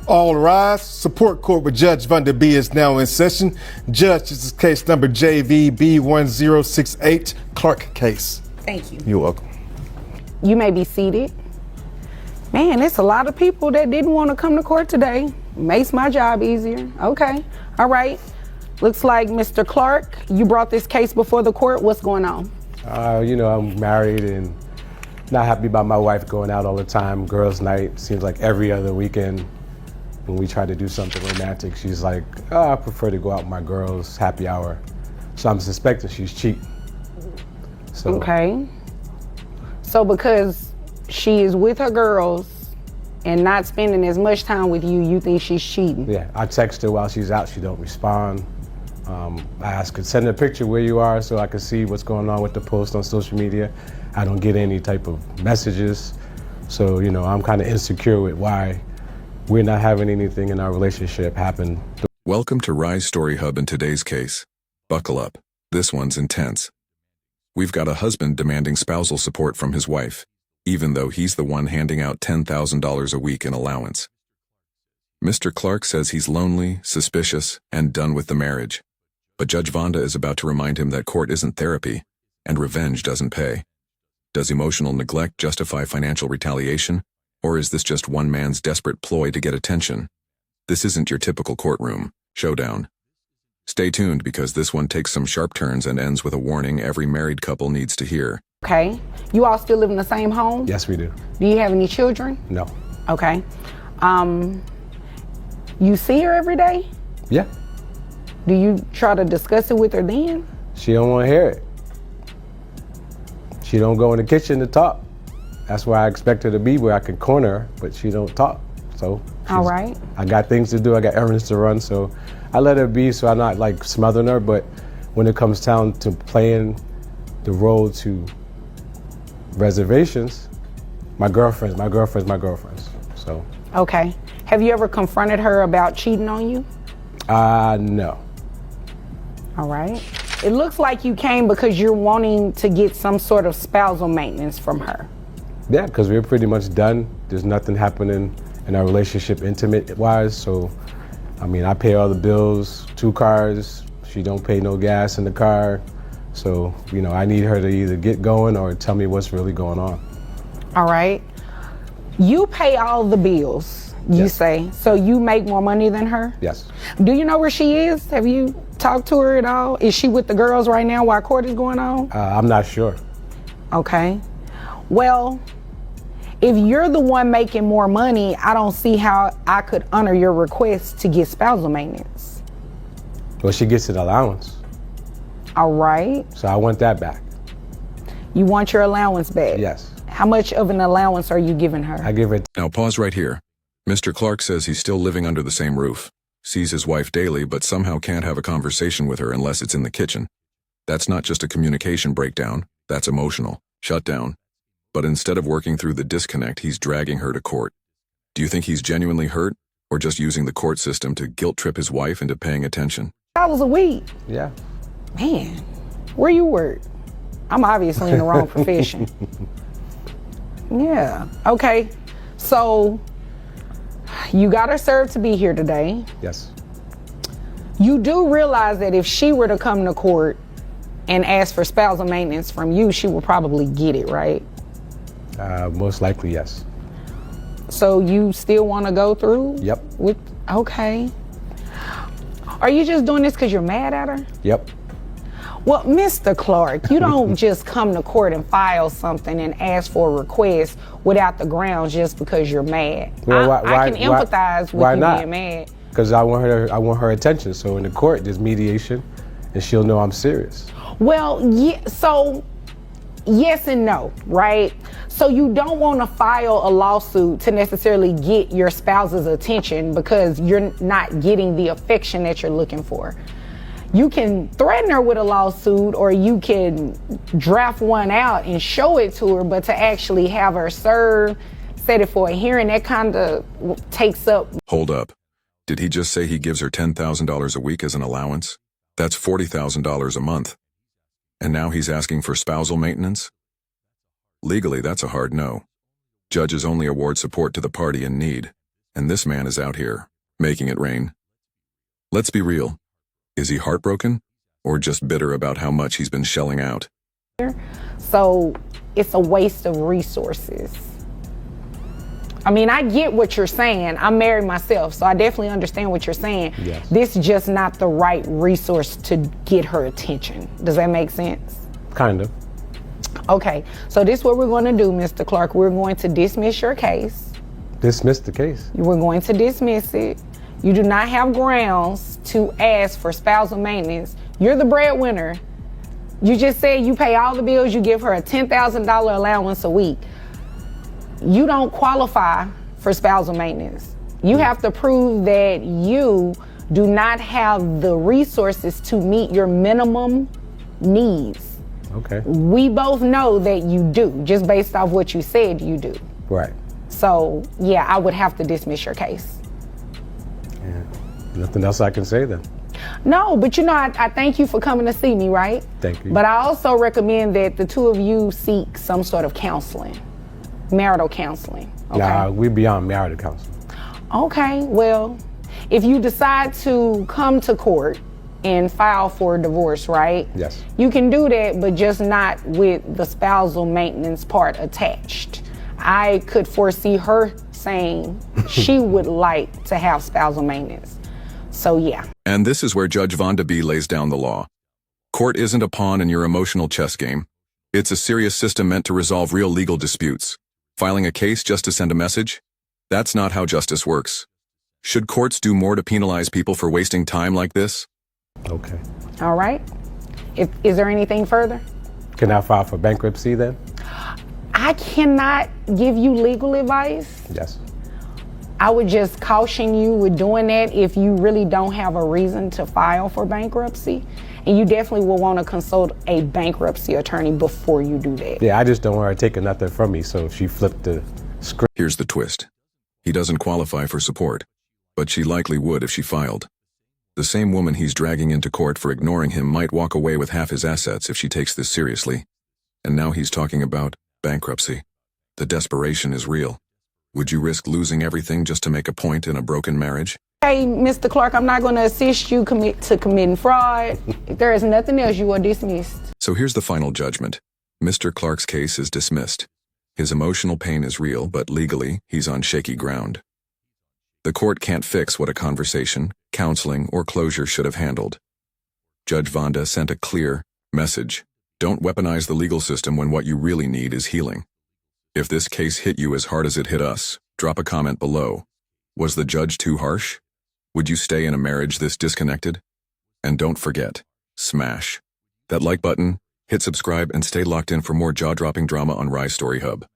All rise. Support court with Judge Vanda B is now in session. Judge, this is case number JVB1068, Clark case. Thank you. You're welcome. You may be seated. Man, it's a lot of people that didn't want to come to court today. Makes my job easier. Okay. All right. Looks like Mr. Clark, you brought this case before the court. What's going on? I'm married and not happy about my wife going out all the time. Girls' night seems like every other weekend. When we try to do something romantic, she's like, I prefer to go out with my girls, happy hour. So I'm suspecting she's cheating. Okay. So because she is with her girls and not spending as much time with you, you think she's cheating? Yeah, I text her while she's out, she don't respond. I ask her, send a picture where you are so I can see what's going on with the post on social media. I don't get any type of messages. So, I'm kind of insecure with why we're not having anything in our relationship happen. Welcome to Rise Story Hub in today's case. Buckle up. This one's intense. We've got a husband demanding spousal support from his wife, even though he's the one handing out $10,000 a week in allowance. Mr. Clark says he's lonely, suspicious, and done with the marriage. But Judge Vanda is about to remind him that court isn't therapy, and revenge doesn't pay. Does emotional neglect justify financial retaliation? Or is this just one man's desperate ploy to get attention? This isn't your typical courtroom showdown. Stay tuned because this one takes some sharp turns and ends with a warning every married couple needs to hear. Okay. You all still live in the same home? Yes, we do. Do you have any children? No. Okay. You see her every day? Yeah. Do you try to discuss it with her then? She don't want to hear it. She don't go in the kitchen to talk. That's where I expect her to be, where I can corner her, but she don't talk. So, all right. I got things to do. I got errands to run, so I let her be. So I'm not like smothering her. But when it comes down to playing the role to reservations, my girlfriends. So. Okay. Have you ever confronted her about cheating on you? No. All right. It looks like you came because you're wanting to get some sort of spousal maintenance from her. Yeah, because we're pretty much done. There's nothing happening in our relationship intimate-wise. So, I pay all the bills, 2 cars. She don't pay no gas in the car. So, I need her to either get going or tell me what's really going on. All right. You pay all the bills, you say. So you make more money than her? Yes. Do you know where she is? Have you talked to her at all? Is she with the girls right now while court is going on? I'm not sure. Okay. Well, if you're the one making more money, I don't see how I could honor your request to get spousal maintenance. Well, she gets an allowance. All right. So I want that back. You want your allowance back? Yes. How much of an allowance are you giving her? I give her. Now pause right here. Mr. Clark says he's still living under the same roof, sees his wife daily, but somehow can't have a conversation with her unless it's in the kitchen. That's not just a communication breakdown, that's emotional. Shut down. But instead of working through the disconnect, he's dragging her to court. Do you think he's genuinely hurt, or just using the court system to guilt-trip his wife into paying attention? $1 a week? Yeah. Man, where you work? I'm obviously in the wrong profession. Yeah, okay. So, you got her served to be here today. Yes. You do realize that if she were to come to court and ask for spousal maintenance from you, she will probably get it, right? Most likely, yes. So you still want to go through? Yep. Okay. Are you just doing this because you're mad at her? Yep. Well, Mr. Clark, you don't just come to court and file something and ask for a request without the grounds just because you're mad. Well, I can empathize with you being mad. Because I want her attention. So in the court, there's mediation, and she'll know I'm serious. Well, yeah, so yes and no, right? So you don't want to file a lawsuit to necessarily get your spouse's attention because you're not getting the affection that you're looking for. You can threaten her with a lawsuit, or you can draft one out and show it to her, but to actually have her served, set it for a hearing, that kind of takes up. Hold up. Did he just say he gives her $10,000 a week as an allowance? That's $40,000 a month. And now he's asking for spousal maintenance? Legally, that's a hard no. Judges only award support to the party in need, And this man is out here, making it rain. Let's be real. Is he heartbroken? Or just bitter about how much he's been shelling out? So it's a waste of resources. I mean, I get what you're saying. I'm married myself, so I definitely understand what you're saying. Yes. This is just not the right resource to get her attention. Does that make sense? Kind of. Okay, so this is what we're going to do, Mr. Clark. We're going to dismiss your case. Dismiss the case. We're going to dismiss it. You do not have grounds to ask for spousal maintenance. You're the breadwinner. You just said you pay all the bills. You give her a $10,000 allowance a week. You don't qualify for spousal maintenance. You have to prove that you do not have the resources to meet your minimum needs. Okay. We both know that you do, just based off what you said you do. Right. So, yeah, I would have to dismiss your case. Yeah. Nothing else I can say then. No, but I thank you for coming to see me, right? Thank you. But I also recommend that the two of you seek some sort of counseling, marital counseling. Okay? Nah, we beyond marital counseling. Okay, well, if you decide to come to court and file for divorce, right? Yes. You can do that, but just not with the spousal maintenance part attached. I could foresee her saying she would like to have spousal maintenance. So, yeah. And this is where Judge Vonda B lays down the law. Court isn't a pawn in your emotional chess game. It's a serious system meant to resolve real legal disputes. Filing a case just to send a message? That's not how justice works. Should courts do more to penalize people for wasting time like this? Okay. All right. Is there anything further? Can I file for bankruptcy then? I cannot give you legal advice. Yes. I would just caution you with doing that if you really don't have a reason to file for bankruptcy. And you definitely will want to consult a bankruptcy attorney before you do that. Yeah, I just don't want her taking nothing from me, so she flipped the script. Here's the twist. He doesn't qualify for support, but she likely would if she filed. The same woman he's dragging into court for ignoring him might walk away with half his assets if she takes this seriously. And now he's talking about bankruptcy. The desperation is real. Would you risk losing everything just to make a point in a broken marriage? Hey, Mr. Clark, I'm not going to assist you committing fraud. If there is nothing else, you are dismissed. So here's the final judgment. Mr. Clark's case is dismissed. His emotional pain is real, but legally, he's on shaky ground. The court can't fix what a conversation, counseling, or closure should have handled. Judge Vonda sent a clear message. Don't weaponize the legal system when what you really need is healing. If this case hit you as hard as it hit us, drop a comment below. Was the judge too harsh? Would you stay in a marriage this disconnected? And don't forget, smash that like button, hit subscribe, and stay locked in for more jaw-dropping drama on Rise Story Hub.